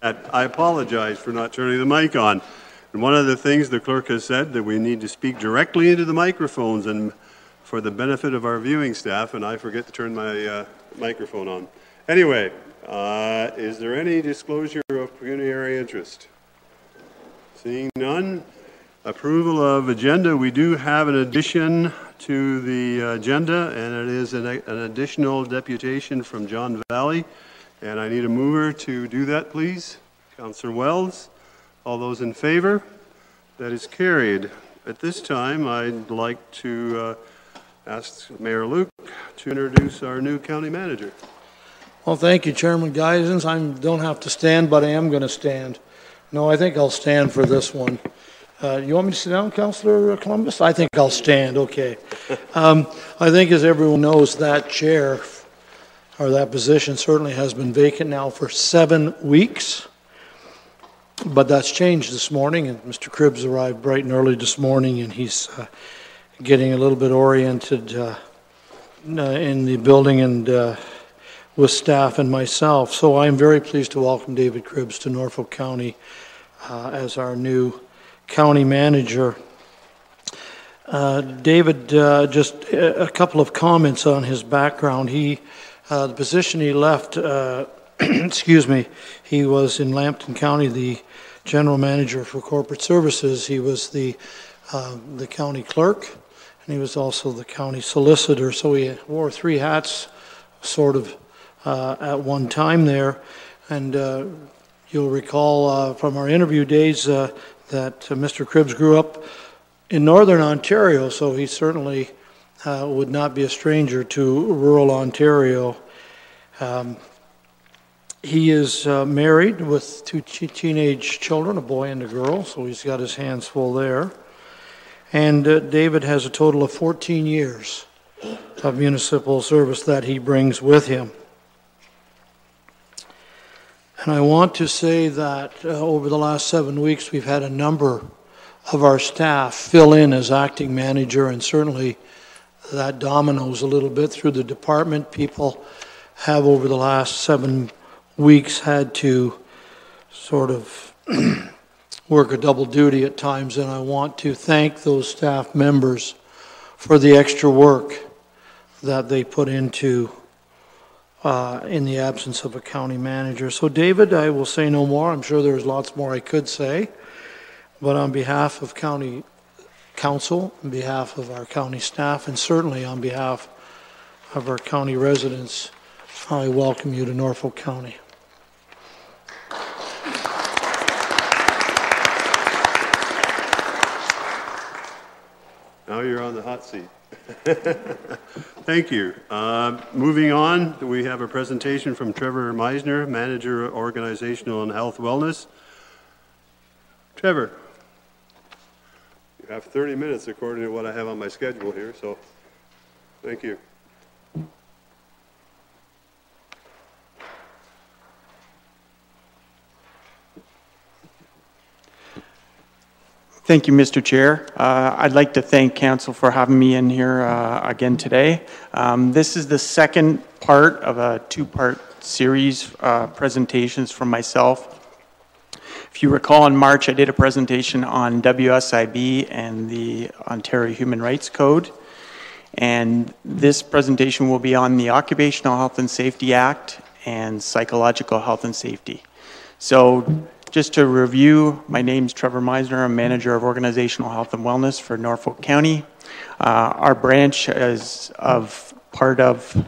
I apologize for not turning the mic on. And one of the things the clerk has said that we need to speak directly into the microphones and for the benefit of our viewing staff, and I forget to turn my microphone on. Anyway, is there any disclosure of pecuniary interest? Seeing none. Approval of agenda. We do have an addition to the agenda, and it is an additional deputation from John Valley. And I need a mover to do that, please. Councillor Wells. All those in favor? That is carried. At this time, I'd like to ask Mayor Luke to introduce our new county manager. Well, thank you, Chairman Geisens. I don't have to stand, but I am going to stand. No, I think I'll stand for this one. You want me to sit down, Councillor Columbus? I think I'll stand, okay. I think, as everyone knows, that chair, or that position, certainly has been vacant now for 7 weeks. But that's changed this morning, and Mr. Cribbs arrived bright and early this morning, and he's getting a little bit oriented in the building and with staff and myself. So I'm very pleased to welcome David Cribbs to Norfolk County as our new county manager. David, just a couple of comments on his background. The position he left, excuse me, he was in Lambton County, the general manager for corporate services. He was the county clerk, and he was also the county solicitor. So he wore 3 hats, sort of, at one time there. And you'll recall from our interview days that Mr. Cribbs grew up in northern Ontario, so he certainly would not be a stranger to rural Ontario. He is married with 2 teenage children, a boy and a girl, so he's got his hands full there. And David has a total of 14 years of municipal service that he brings with him. And I want to say that over the last 7 weeks, we've had a number of our staff fill in as acting manager, and certainly that dominoes a little bit through the department. People have over the last 7 weeks had to sort of work a double duty at times, and I want to thank those staff members for the extra work that they put into in the absence of a county manager. So David, I will say no more. I'm sure there's lots more I could say, but on behalf of County Council, on behalf of our county staff, and certainly on behalf of our county residents, I welcome you to Norfolk County. Now you're on the hot seat. Thank you. Moving on, we have a presentation from Trevor Meisner, Manager, Organizational and Health Wellness. Trevor, you have 30 minutes according to what I have on my schedule here, so thank you. Thank you, Mr. Chair. I'd like to thank Council for having me in here again today. This is the second part of a 2-part series presentations from myself. If you recall, in March, I did a presentation on WSIB and the Ontario Human Rights Code. And this presentation will be on the Occupational Health and Safety Act and Psychological Health and Safety. So, just to review, my name is Trevor Meisner. I'm Manager of Organizational Health and Wellness for Norfolk County. Our branch is part of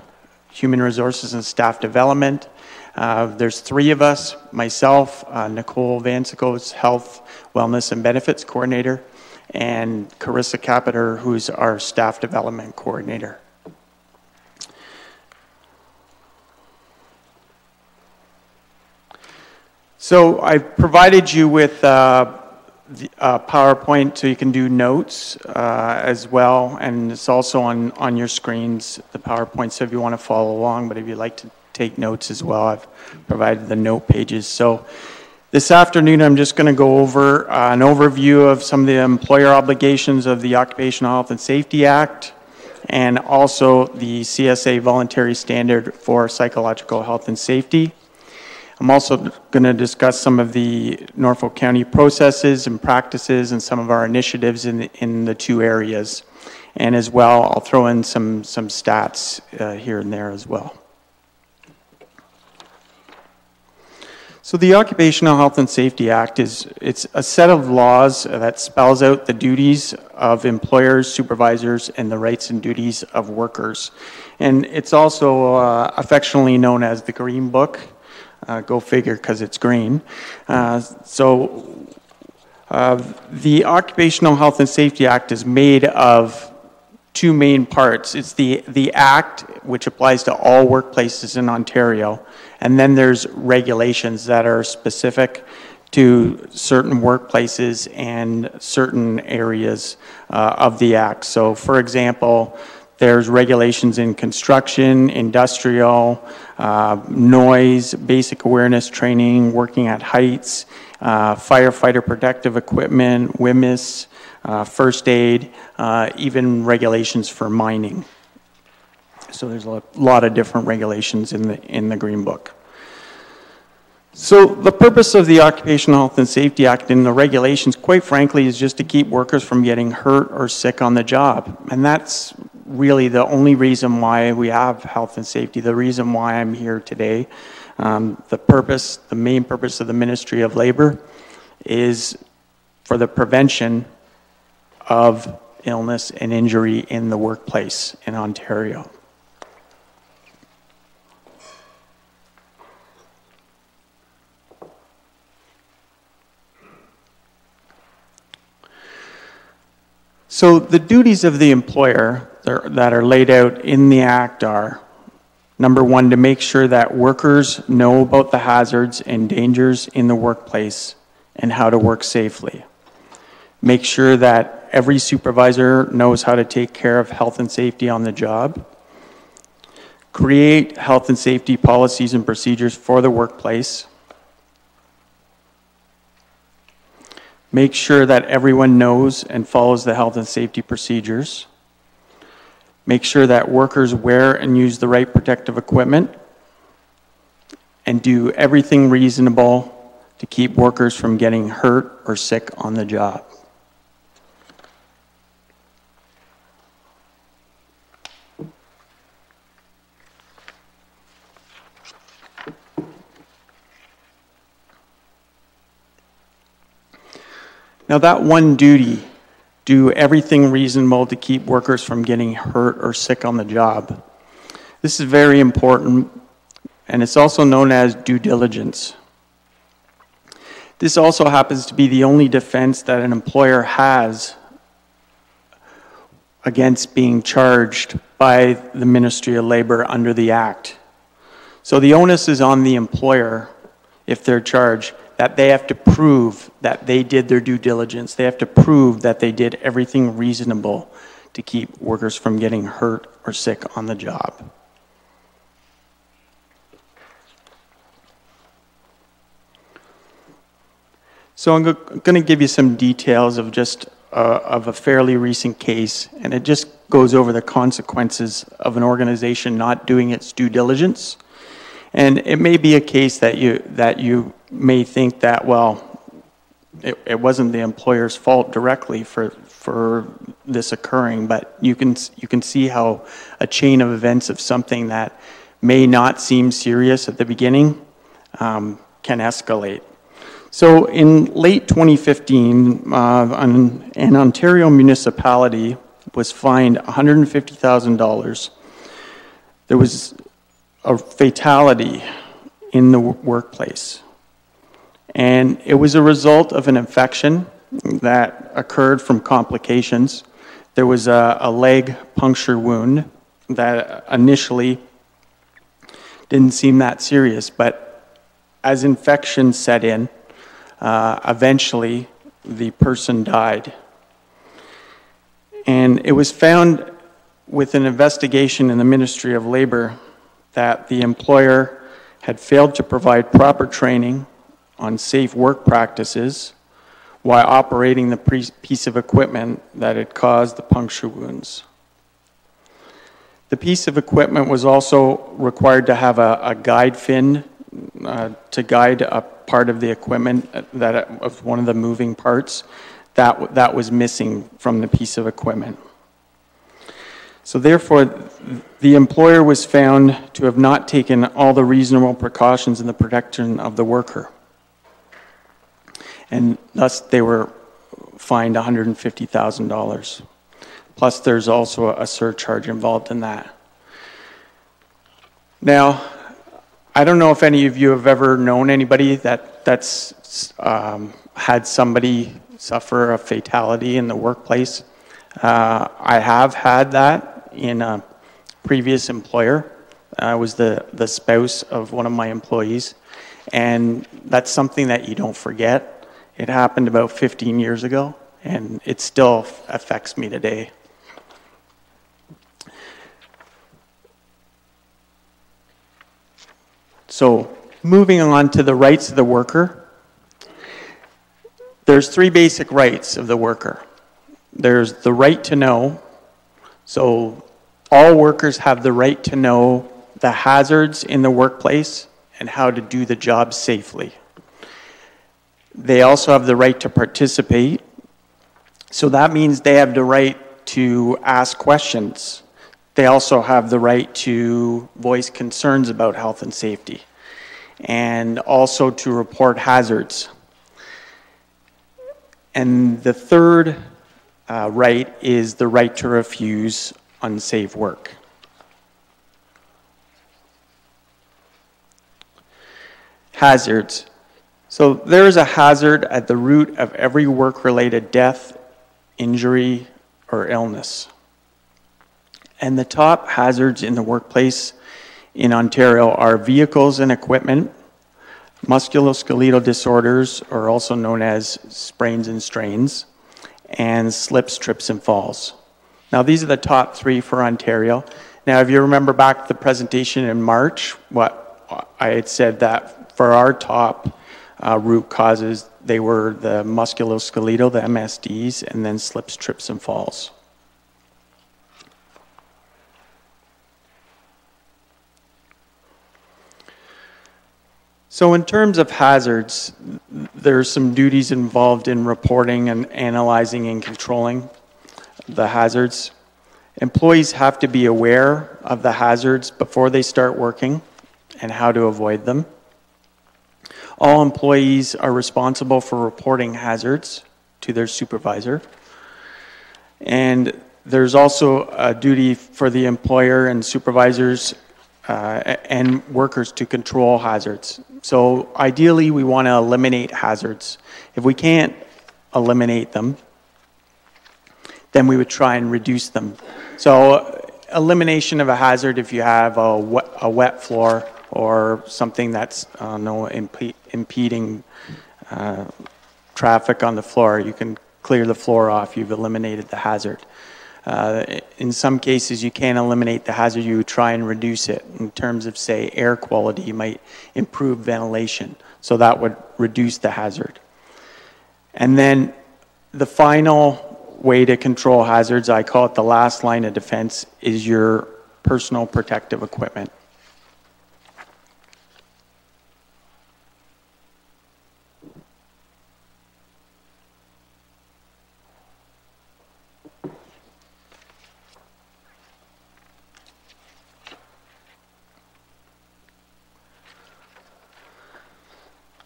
Human Resources and Staff Development. There's 3 of us, myself, Nicole Vansicos, Health, Wellness and Benefits Coordinator, and Carissa Capiter, who's our Staff Development Coordinator. So I provided you with PowerPoint so you can do notes as well, and it's also on your screens, the PowerPoint, so if you want to follow along, but if you'd like to take notes as well, I've provided the note pages. So this afternoon, I'm just going to go over an overview of some of the employer obligations of the Occupational Health and Safety Act, and also the CSA voluntary standard for psychological health and safety. I'm also going to discuss some of the Norfolk County processes and practices and some of our initiatives in the two areas. And as well, I'll throw in some stats here and there as well. So the Occupational Health and Safety Act it's a set of laws that spells out the duties of employers, supervisors, and the rights and duties of workers. And it's also affectionately known as the Green Book. Go figure, because it's green. The Occupational Health and Safety Act is made of two main parts. It's the Act, which applies to all workplaces in Ontario, and then there's regulations that are specific to certain workplaces and certain areas of the Act. So, for example, there's regulations in construction, industrial, noise, basic awareness training, working at heights, firefighter protective equipment, WMIS, first aid, even regulations for mining. So there's a lot of different regulations in the Green Book. So the purpose of the Occupational Health and Safety Act and the regulations, quite frankly, is just to keep workers from getting hurt or sick on the job. And that's really the only reason why we have health and safety, the reason why I'm here today. The main purpose of the Ministry of Labor is for the prevention of illness and injury in the workplace in Ontario. So the duties of the employer that are laid out in the Act are, number one, to make sure that workers know about the hazards and dangers in the workplace and how to work safely. Make sure that every supervisor knows how to take care of health and safety on the job. Create health and safety policies and procedures for the workplace. Make sure that everyone knows and follows the health and safety procedures. Make sure that workers wear and use the right protective equipment. And do everything reasonable to keep workers from getting hurt or sick on the job. Now that one duty, do everything reasonable to keep workers from getting hurt or sick on the job. This is very important, and it's also known as due diligence. This also happens to be the only defense that an employer has against being charged by the Ministry of Labor under the Act. So the onus is on the employer, if they're charged, that they have to prove that they did their due diligence. They have to prove that they did everything reasonable to keep workers from getting hurt or sick on the job. So I'm going to give you some details of just of a fairly recent case, and it just goes over the consequences of an organization not doing its due diligence. And it may be a case that you may think that, well, it wasn't the employer's fault directly for this occurring, but you can see how a chain of events of something that may not seem serious at the beginning can escalate. So in late 2015, an Ontario municipality was fined $150,000. There was a fatality in the workplace. And it was a result of an infection that occurred from complications. There was a leg puncture wound that initially didn't seem that serious, but as infection set in, eventually the person died. And it was found with an investigation in the Ministry of Labor that the employer had failed to provide proper training on safe work practices while operating the piece of equipment that had caused the puncture wounds. The piece of equipment was also required to have a guide fin to guide a part of the equipment that of one of the moving parts that was missing from the piece of equipment. So therefore, the employer was found to have not taken all the reasonable precautions in the protection of the worker. And thus they were fined $150,000. Plus there's also a surcharge involved in that. Now, I don't know if any of you have ever known anybody that's had somebody suffer a fatality in the workplace. I have had that in a previous employer. I was the spouse of one of my employees, and that's something that you don't forget. It happened about 15 years ago, and it still affects me today. So, moving on to the rights of the worker, there's three basic rights of the worker. There's the right to know. So all workers have the right to know the hazards in the workplace and how to do the job safely. They also have the right to participate. So that means they have the right to ask questions. They also have the right to voice concerns about health and safety, and also to report hazards. And the third right is the right to refuse unsafe work. Hazards. So there is a hazard at the root of every work-related death, injury, or illness. And the top hazards in the workplace in Ontario are vehicles and equipment, musculoskeletal disorders, or also known as sprains and strains, and slips, trips, and falls. Now, these are the top three for Ontario. Now, if you remember back to the presentation in March, what I had said that for our top root causes, they were the musculoskeletal, the MSDs, and then slips, trips, and falls. So in terms of hazards, there's some duties involved in reporting and analyzing and controlling the hazards. Employees have to be aware of the hazards before they start working and how to avoid them. All employees are responsible for reporting hazards to their supervisor. And there's also a duty for the employer and supervisors and workers to control hazards. So ideally, we want to eliminate hazards. If we can't eliminate them, then we would try and reduce them. So elimination of a hazard, if you have a wet floor or something that's impeding traffic on the floor, you can clear the floor off, you've eliminated the hazard. In some cases, you can't eliminate the hazard, you try and reduce it. In terms of, say, air quality, you might improve ventilation. So that would reduce the hazard. And then the final way to control hazards, I call it the last line of defense, is your personal protective equipment.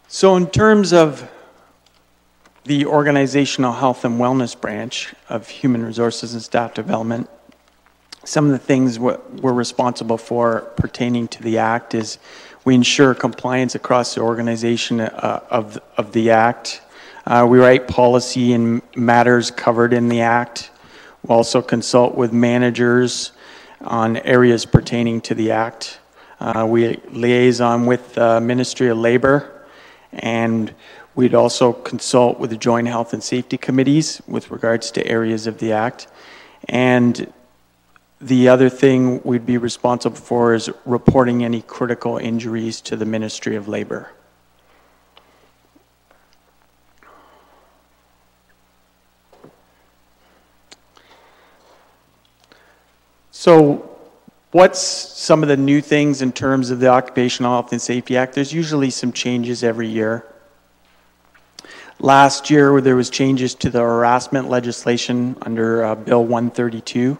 So in terms of the organizational health and wellness branch of human resources and staff development, some of the things we're responsible for pertaining to the Act is we ensure compliance across the organization of the Act. We write policy in matters covered in the Act. We also consult with managers on areas pertaining to the Act. We liaison with the Ministry of Labour, and we'd also consult with the Joint Health and Safety Committees with regards to areas of the Act. And the other thing we'd be responsible for is reporting any critical injuries to the Ministry of Labour. So What's some of the new things in terms of the Occupational Health and Safety Act? There's usually some changes every year. Last year, there was changes to the harassment legislation under Bill 132.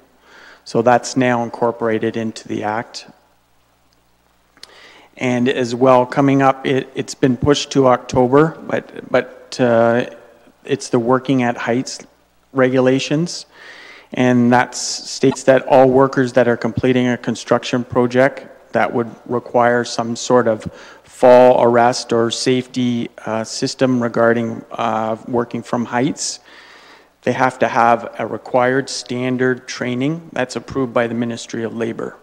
So that's now incorporated into the Act. And as well, coming up, it's been pushed to October, but it's the Working at Heights regulations. And that states that all workers that are completing a construction project that would require some sort of fall arrest or safety system regarding working from heights, they have to have a required standard training that's approved by the Ministry of Labor.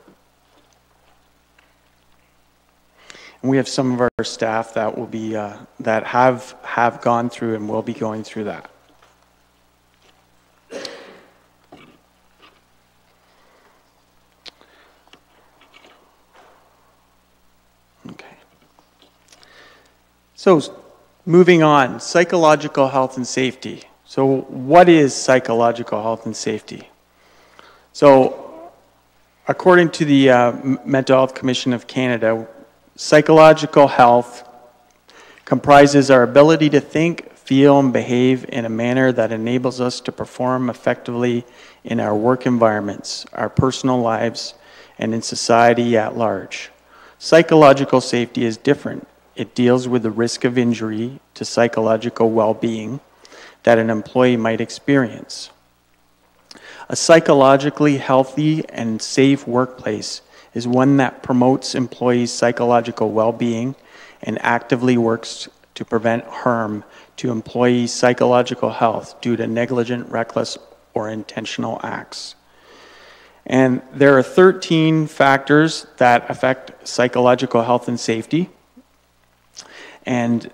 And we have some of our staff that will be that have gone through and will be going through that. Okay. So, moving on, psychological health and safety. So, what is psychological health and safety? So, according to the Mental Health Commission of Canada, psychological health comprises our ability to think, feel, and behave in a manner that enables us to perform effectively in our work environments, our personal lives, and in society at large. Psychological safety is different. It deals with the risk of injury to psychological well-being that an employee might experience. A psychologically healthy and safe workplace is one that promotes employees' psychological well-being and actively works to prevent harm to employees' psychological health due to negligent, reckless, or intentional acts. And there are 13 factors that affect psychological health and safety. And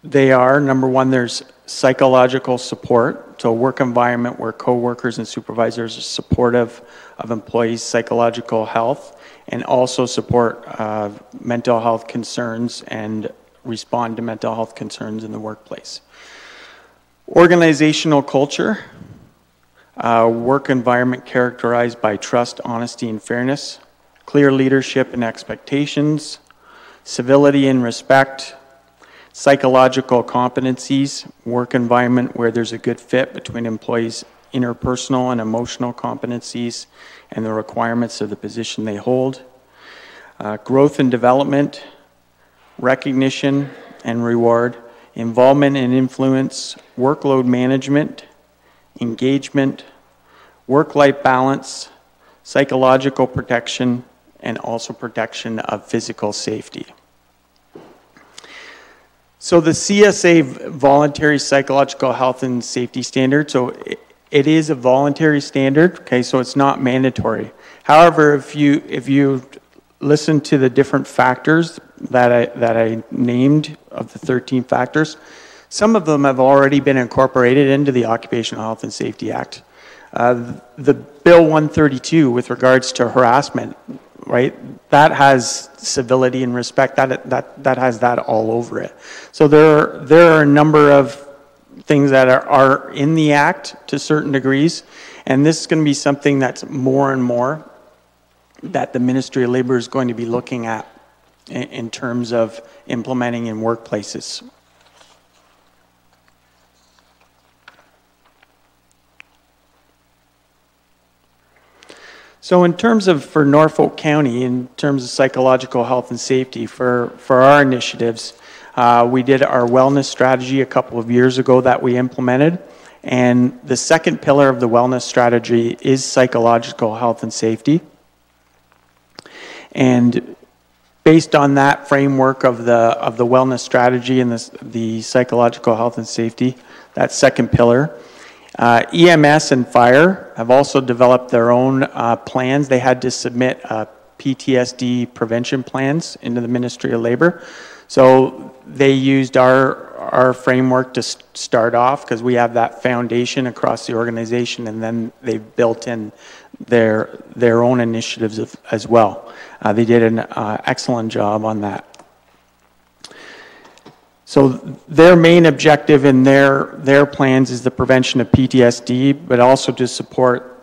they are, number one, there's psychological support, so a work environment where coworkers and supervisors are supportive of employees' psychological health and also support mental health concerns and respond to mental health concerns in the workplace. Organizational culture, work environment characterized by trust, honesty, and fairness, clear leadership and expectations, civility and respect, psychological competencies, work environment where there's a good fit between employees' interpersonal and emotional competencies and the requirements of the position they hold, growth and development, recognition and reward, involvement and influence, workload management, engagement, work-life balance, psychological protection, and also protection of physical safety. So the CSA Voluntary Psychological Health and Safety Standard, so it is a voluntary standard, okay, so it's not mandatory. However, if you listen to the different factors that I named of the 13 factors, some of them have already been incorporated into the Occupational Health and Safety Act. The Bill 132 with regards to harassment, right? That has civility and respect. That has that all over it. So there are a number of things that are in the Act to certain degrees, and this is going to be something that's more and more that the Ministry of Labor is going to be looking at in terms of implementing in workplaces. So in terms of, for Norfolk County, in terms of psychological health and safety, for our initiatives, we did our wellness strategy a couple of years ago that we implemented. And the second pillar of the wellness strategy is psychological health and safety. And based on that framework of the wellness strategy and the psychological health and safety, that second pillar, EMS and fire have also developed their own plans. They had to submit PTSD prevention plans into the Ministry of Labor. So they used our framework to start off because we have that foundation across the organization, and then they've built in their own initiatives as well. They did an excellent job on that. So their main objective in their plans is the prevention of PTSD, but also to support